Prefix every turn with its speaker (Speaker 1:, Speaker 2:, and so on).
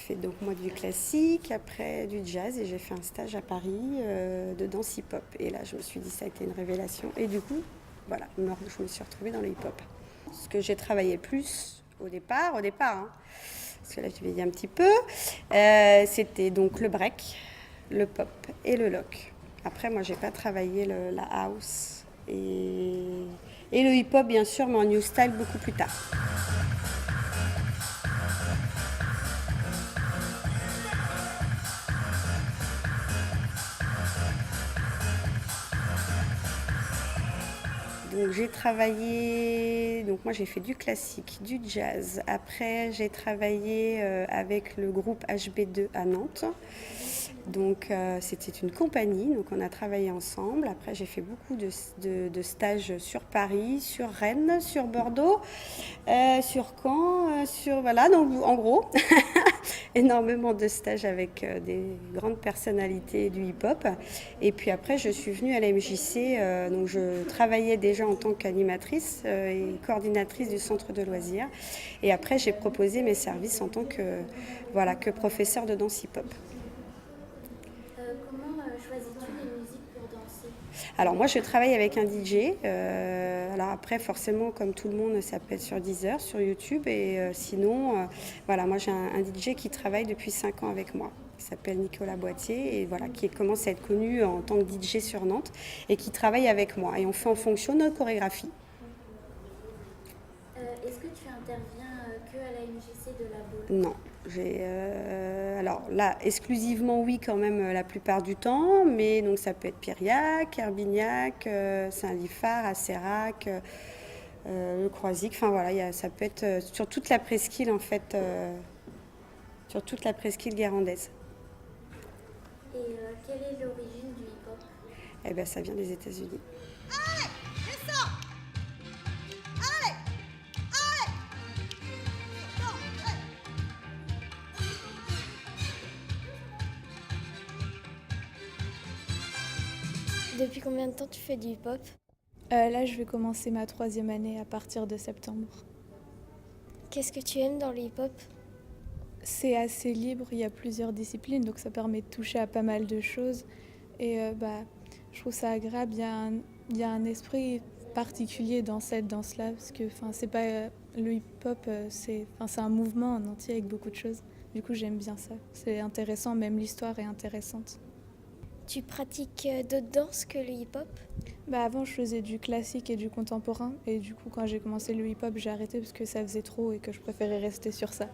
Speaker 1: fait donc moi du classique, après du jazz et j'ai fait un stage à Paris de danse hip-hop. Et là, je me suis dit, ça a été une révélation. Et du coup, voilà, je me suis retrouvée dans le hip-hop. Ce que j'ai travaillé plus au départ, hein, parce que là, je vieillis un petit peu, c'était donc le break, le pop et le lock. Après, moi, j'ai pas travaillé la house et le hip-hop, bien sûr, mais en new style beaucoup plus tard. Donc j'ai travaillé, donc moi j'ai fait du classique, du jazz. Après j'ai travaillé avec le groupe HB2 à Nantes. Donc c'était une compagnie, donc on a travaillé ensemble. Après j'ai fait beaucoup de stages sur Paris, sur Rennes, sur Bordeaux, sur Caen, sur voilà. Donc en gros énormément de stages avec des grandes personnalités du hip-hop. Et puis après, je suis venue à la MJC. Donc je travaillais déjà en tant qu'animatrice et coordinatrice du centre de loisirs. Et après, j'ai proposé mes services en tant que, voilà, que professeur de danse hip-hop.
Speaker 2: Comment choisis-tu les musiques pour danser?
Speaker 1: Alors moi, je travaille avec un DJ. Alors après, forcément, comme tout le monde, ça peut être sur Deezer, sur YouTube. Et sinon, voilà, moi j'ai un DJ qui travaille depuis 5 ans avec moi. Il s'appelle Nicolas Boitier et voilà, qui commence à être connu en tant que DJ sur Nantes et qui travaille avec moi. Et on fait en fonction de notre chorégraphie.
Speaker 2: Est-ce que tu interviens que à la MJC de la Baule?
Speaker 1: Non, alors là exclusivement oui quand même la plupart du temps, mais donc ça peut être Piriac, Herbignac, Saint-Liphard, Asserac, le Croisic, enfin voilà, ça peut être sur toute la presqu'île en fait, sur toute la presqu'île guérandaise.
Speaker 2: Et quelle est l'origine du hip-hop?
Speaker 1: Eh ben ça vient des États-Unis.
Speaker 2: Depuis combien de temps tu fais du hip-hop?
Speaker 3: Là, je vais commencer ma 3e année à partir de septembre.
Speaker 2: Qu'est-ce que tu aimes dans le hip-hop?
Speaker 3: C'est assez libre, il y a plusieurs disciplines, donc ça permet de toucher à pas mal de choses. Et je trouve ça agréable, il y a un esprit particulier dans cette danse-là, parce que c'est pas le hip-hop, c'est un mouvement en entier avec beaucoup de choses. Du coup, j'aime bien ça. C'est intéressant, même l'histoire est intéressante.
Speaker 2: Tu pratiques d'autres danses que le hip-hop?
Speaker 3: Avant, je faisais du classique et du contemporain, et du coup, quand j'ai commencé le hip-hop, j'ai arrêté parce que ça faisait trop et que je préférais rester sur ça.